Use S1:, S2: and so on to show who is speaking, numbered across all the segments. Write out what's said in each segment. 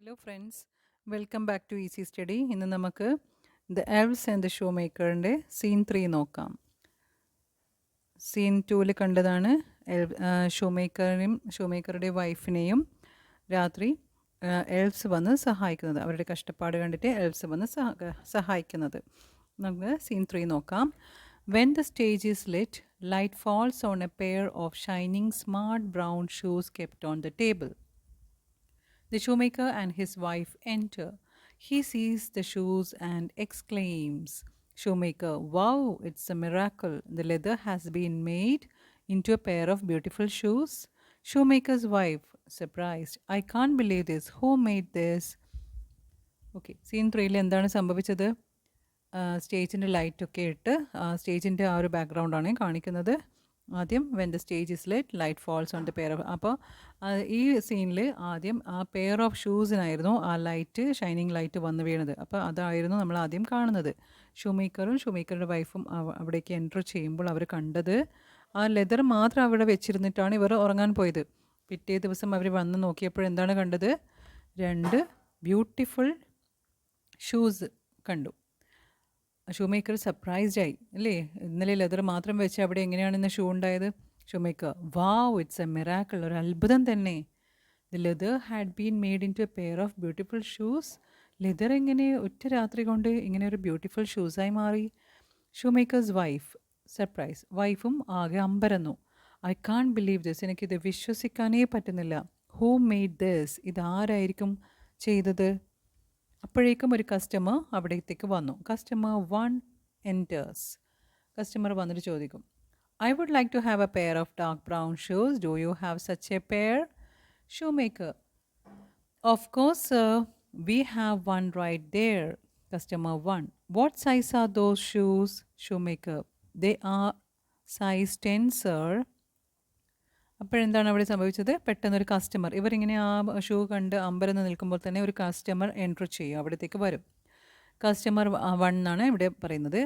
S1: Hello friends, welcome back to easy study. ഇന്ന് നമുക്ക് the elves and the ഷോ മേക്കറിൻ്റെ സീൻ 3 നോക്കാം. സീൻ 2 കണ്ടതാണ് ഷോ മേക്കറുടെ വൈഫിനെയും രാത്രി എൽവ്സ് വന്ന് സഹായിക്കുന്നത്. അവരുടെ കഷ്ടപ്പാട് കണ്ടിട്ട് എൽവ്സ് വന്ന് സഹായിക്കുന്നത്. നമുക്ക് സീൻ 3 നോക്കാം. When the stage is lit, light falls on a pair of shining smart brown shoes kept on the table. The shoemaker and his wife enter. He sees the shoes and exclaims, "Shoemaker, wow, it's a miracle. The leather has been made into a pair of beautiful shoes." Shoemaker's wife, surprised, "I can't believe this. Who made this?" Okay, scene 3 എന്താണ് സംഭവിച്ചത്? സ്റ്റേജിൻ്റെ ലൈറ്റൊക്കെ ഇട്ട് സ്റ്റേജിൻ്റെ ആ ഒരു ബാക്ക്ഗ്രൗണ്ടാണ് കാണിക്കുന്നത്. ആദ്യം when the stage is let light false on the pair of. അപ്പോൾ ഈ സീനിൽ ആദ്യം ആ പെയർ ഓഫ് ഷൂസിനായിരുന്നു ആ ലൈറ്റ്, ഷൈനിങ് ലൈറ്റ് വന്ന് വീണത്. അപ്പോൾ അതായിരുന്നു നമ്മൾ ആദ്യം കാണുന്നത്. ഷൂമേക്കറുടെ വൈഫും അവിടേക്ക് എൻറ്റർ ചെയ്യുമ്പോൾ അവർ കണ്ടത് ആ ലെതർ മാത്രം അവിടെ വെച്ചിരുന്നിട്ടാണ് ഇവർ ഉറങ്ങാൻ പോയത്. പിറ്റേ ദിവസം അവർ വന്ന് നോക്കിയപ്പോൾ കണ്ടത്? 2 ബ്യൂട്ടിഫുൾ ഷൂസ് കണ്ടു. ഷൂമേക്കർ സർപ്രൈസ്ഡ് ആയി, അല്ലേ? ഇന്നലെ ലെതർ മാത്രം വെച്ച് അവിടെ എങ്ങനെയാണ് ഇന്ന് ഷൂ ഉണ്ടായത്? Shoemaker, wow, it's a miracle, ഒരു അത്ഭുതം തന്നെ. The leather had been made into a pair of beautiful shoes. Leather എങ്ങനെ ഒറ്റ രാത്രി കൊണ്ട് ഇങ്ങനെ ഒരു ബ്യൂട്ടിഫുൾ ഷൂസായി മാറി? ഷൂമേക്കേഴ്സ് വൈഫ് സർപ്രൈസ്, വൈഫും ആകെ അമ്പരന്നു. ഐ കാൺ ബിലീവ് ദിസ്, എനിക്കിത് വിശ്വസിക്കാനേ പറ്റുന്നില്ല. ഹൂ മെയ്ഡ് ദിസ്, ഇതാരായിരിക്കും ചെയ്തത്? അപ്പോഴേക്കും ഒരു കസ്റ്റമർ അവിടത്തേക്ക് വന്നു. Customer 1 enters. കസ്റ്റമർ വന്നിട്ട് ചോദിക്കും, I would like to have a pair of dark brown shoes. Do you have such a pair? Shoemaker, of course sir, we have one right there. Customer 1, what size are those shoes? Shoemaker, they are size 10 sir. അപ്പോഴെന്താണ് അവിടെ സംഭവിച്ചത്? പെട്ടെന്നൊരു customer, ഇവരിങ്ങനെ ആ shoe കണ്ട് അമ്പരന്ന് നിൽക്കുമ്പോൾ തന്നെ ഒരു കസ്റ്റമർ എൻട്രി ചെയ്യും, അവിടത്തേക്ക് വരും. കസ്റ്റമർ 1 എന്നാണ് ഇവിടെ പറയുന്നത്.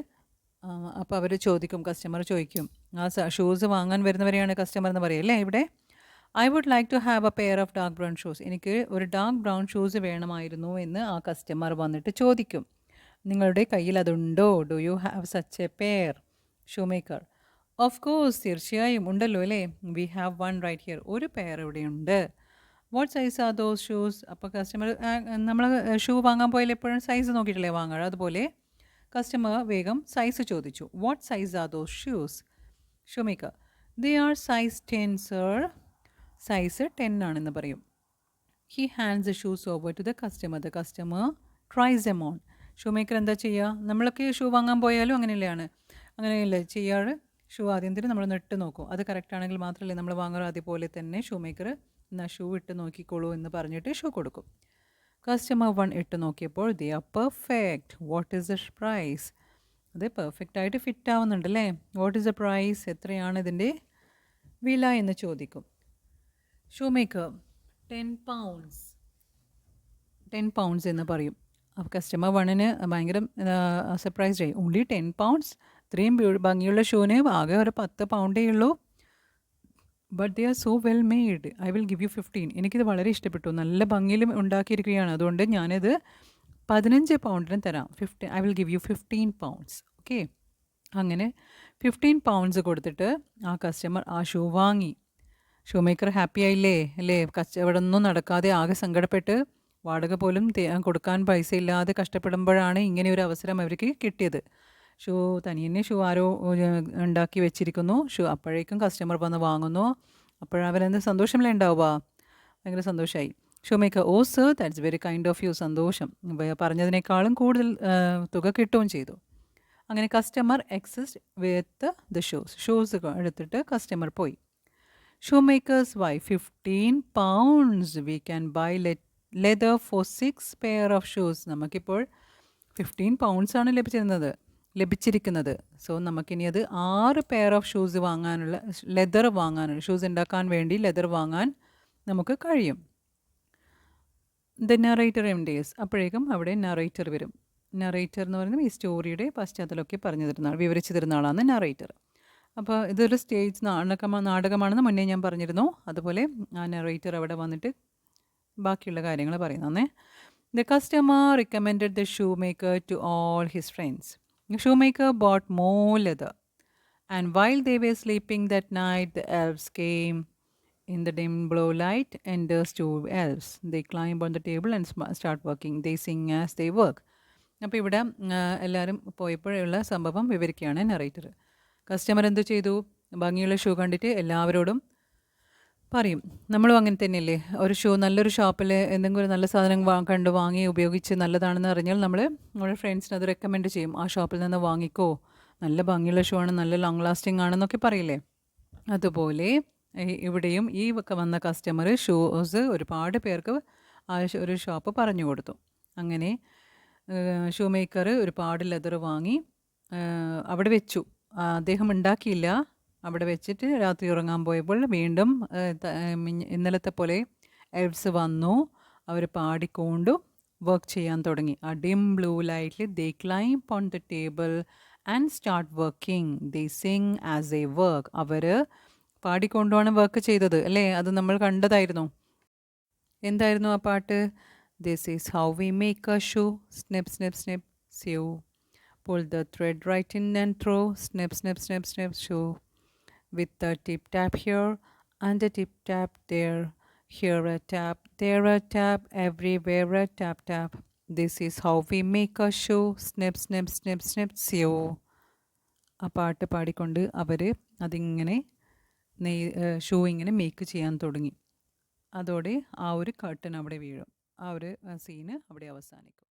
S1: അപ്പോൾ അവർ ചോദിക്കും, കസ്റ്റമർ ചോദിക്കും, ആ ഷൂസ് വാങ്ങാൻ വരുന്നവരെയാണ് കസ്റ്റമർ എന്ന് പറയല്ലേ ഇവിടെ. I would like to have a pair of dark brown shoes. എനിക്ക് ഒരു ഡാർക്ക് ബ്രൗൺ ഷൂസ് വേണമായിരുന്നു എന്ന് ആ കസ്റ്റമർ വന്നിട്ട് ചോദിക്കും. നിങ്ങളുടെ കയ്യിൽ അതുണ്ടോ? Do you have such a pair? Shoemaker, of course, തീർച്ചയായും ഉണ്ടല്ലോ അല്ലേ. We have one right here, ഒരു പെയർ ഇവിടെയുണ്ട്. What size are those shoes? അപ്പോൾ കസ്റ്റമർ, നമ്മൾ ഷൂ വാങ്ങാൻ പോയാൽ എപ്പോഴും സൈസ് നോക്കിയിട്ടല്ലേ വാങ്ങുക, അതുപോലെ കസ്റ്റമർ വേഗം സൈസ് ചോദിച്ചു. What size are those shoes? Shoemaker, they are size 10 sir. Size 10 ആണെന്ന് പറയും. He hands the shoes over to the customer. The customer tries them on. Shoemaker എന്താ ചെയ്യുക? നമ്മളൊക്കെ ഷൂ വാങ്ങാൻ പോയാലും അങ്ങനെയല്ലേ ചെയ്യാറ്? ഷൂ ആദ്യം തന്നെ നമ്മൾ ഇട്ട് നോക്കും, അത് കറക്റ്റ് ആണെങ്കിൽ മാത്രമല്ലേ നമ്മൾ വാങ്ങാറ്. അതുപോലെ തന്നെ ഷൂമേക്കർ എന്നാൽ ഷൂ ഇട്ട് നോക്കിക്കോളൂ എന്ന് പറഞ്ഞിട്ട് ഷൂ കൊടുക്കും. കസ്റ്റമർ 1 ഇട്ട് നോക്കിയപ്പോൾ they are perfect. What is the price? അത് പെർഫെക്റ്റ് ആയിട്ട് ഫിറ്റ് ആവുന്നുണ്ടല്ലേ. What is the price? എത്രയാണ് ഇതിൻ്റെ വില എന്ന് ചോദിക്കും. Shoemaker, 10 pounds. 10 pounds എന്ന് പറയും. അപ്പോൾ കസ്റ്റമർ 1 ഭയങ്കര സർപ്രൈസ്ഡ് ആയി. Only 10 pounds? ഇത്രയും ഭംഗിയുള്ള ഷൂവിന് ആകെ ഒരു 10 പൗണ്ടേ ഉള്ളൂ. But they are so well made. I will give you 15. എനിക്കിത് വളരെ ഇഷ്ടപ്പെട്ടു, നല്ല ഭംഗിയിലും ഉണ്ടാക്കിയിരിക്കുകയാണ്, അതുകൊണ്ട് ഞാനിത് 15 പൗണ്ടിന് തരാം. I will give you 15 pounds. Okay, അങ്ങനെ 15 pounds കൊടുത്തിട്ട് ആ കസ്റ്റമർ ആ ഷൂ വാങ്ങി. ഷൂമേക്കർ ഹാപ്പി ആയില്ലേ അല്ലേ? കച്ചവടമൊന്നും നടക്കാതെ ആകെ സങ്കടപ്പെട്ട് വാടക പോലും കൊടുക്കാൻ പൈസ ഇല്ലാതെ കഷ്ടപ്പെടുമ്പോഴാണ് ഇങ്ങനെ ഒരു അവസരം അവർക്ക് കിട്ടിയത്. ഷൂ തനിയെ ഷൂ ആരോ ഉണ്ടാക്കി വെച്ചിരിക്കുന്നു. അപ്പോഴേക്കും കസ്റ്റമർ വന്ന് വാങ്ങുന്നു. അപ്പോഴവരെന്ത് സന്തോഷമല്ലേ ഉണ്ടാവുക? ഭയങ്കര സന്തോഷമായി. Shoemaker, oh sir, that's very kind of you. സന്തോഷം, പറഞ്ഞതിനേക്കാളും കൂടുതൽ തുക കിട്ടുകയും ചെയ്തു. അങ്ങനെ customer exist with the shoes എടുത്തിട്ട് കസ്റ്റമർ പോയി. ഷൂമേക്കേഴ്സ് wife, 15 pounds. We can buy leather for 6 pair of shoes. നമുക്കിപ്പോൾ 15 pounds ആണ് ലഭിച്ചിരിക്കുന്നത്. സോ നമുക്കിനി അത് 6 പെയർ ഓഫ് ഷൂസ് വാങ്ങാനുള്ള, ലെതർ വാങ്ങാനുള്ള, ഷൂസ് ഉണ്ടാക്കാൻ വേണ്ടി ലെതർ വാങ്ങാൻ നമുക്ക് കഴിയും. The narrator enters. അപ്പോഴേക്കും അവിടെ നറേറ്റർ വരും. നറേറ്റർ എന്ന് പറയുന്നത് ഈ സ്റ്റോറിയുടെ പശ്ചാത്തലമൊക്കെ വിവരിച്ചു തരുന്ന ആളാണ് നറേറ്റർ. അപ്പോൾ ഇതൊരു സ്റ്റേജ് നാടകമാണെന്ന് മുന്നേ ഞാൻ പറഞ്ഞിരുന്നു. അതുപോലെ ആ നറേറ്റർ അവിടെ വന്നിട്ട് ബാക്കിയുള്ള കാര്യങ്ങൾ പറയുന്നേ. The customer recommended the shoemaker to all his friends. The shoemaker bought more leather. And while they were sleeping that night, the elves came. In the dim blue light enters two elves. They climb on the table and start working. They sing as they work. അപ്പോൾ ഇവിടെ എല്ലാവരും പോയപ്പോഴുള്ള സംഭവം വിവരിക്കുകയാണ് narrator. Customer എന്ത് ചെയ്തു? ഭംഗിയുള്ള shoe കണ്ടിട്ട് എല്ലാവരോടും പറയും. നമ്മളും അങ്ങനെ തന്നെയല്ലേ? ഒരു ഷൂ നല്ലൊരു ഷോപ്പിൽ എന്തെങ്കിലും ഒരു നല്ല സാധനം കണ്ട് വാങ്ങി ഉപയോഗിച്ച് നല്ലതാണെന്ന് അറിഞ്ഞാൽ നമ്മൾ നമ്മുടെ ഫ്രണ്ട്സിന് അത് റെക്കമെൻഡ് ചെയ്യും. ആ ഷോപ്പിൽ നിന്ന് വാങ്ങിക്കോ, നല്ല ഭംഗിയുള്ള ഷൂ ആണ്, നല്ല ലോങ് ലാസ്റ്റിംഗ് ആണെന്നൊക്കെ പറയില്ലേ? അതുപോലെ ഇവിടെയും ഈ വന്ന കസ്റ്റമർ ഷൂസ് ഒരുപാട് പേർക്ക് ആ ഒരു ഷോപ്പ് പറഞ്ഞു കൊടുത്തു. അങ്ങനെ ഷൂ മേക്കർ ഒരുപാട് ലെതർ വാങ്ങി അവിടെ വെച്ചു. അദ്ദേഹം ഉണ്ടാക്കിയില്ല. അവിടെ വെച്ചിട്ട് രാത്രി ഉറങ്ങാൻ പോയപ്പോൾ വീണ്ടും ഇന്നലത്തെ പോലെ എൽവ്സ് വന്നു. അവർ പാടിക്കൊണ്ടു വർക്ക് ചെയ്യാൻ തുടങ്ങി. ആ ഡിം ബ്ലൂ ലൈറ്റിൽ they climb on the table and start working. They sing as a work. അവർ പാടിക്കൊണ്ടുമാണ് വർക്ക് ചെയ്തത് അല്ലേ? അത് നമ്മൾ കണ്ടതായിരുന്നു. എന്തായിരുന്നു ആ പാട്ട്? This is how we make a shoe. Snip snip snip sew. Pull the thread right in and throw. Snip snip snip snip shoe. With a tip tap here and a tip tap there. Here a tap, there a tap, everywhere a tap tap. This is how we make a shoe. Snip snip snip snip sew. ആ പാട്ട് പാടിക്കൊണ്ട് അവർ അതിങ്ങനെ shoe ഇങ്ങനെ make ചെയ്യാൻ തുടങ്ങി. അതോടെ ആ ഒരു curtain അവിടെ വീഴും. ആ ഒരു സീന് അവിടെ അവസാനിക്കും.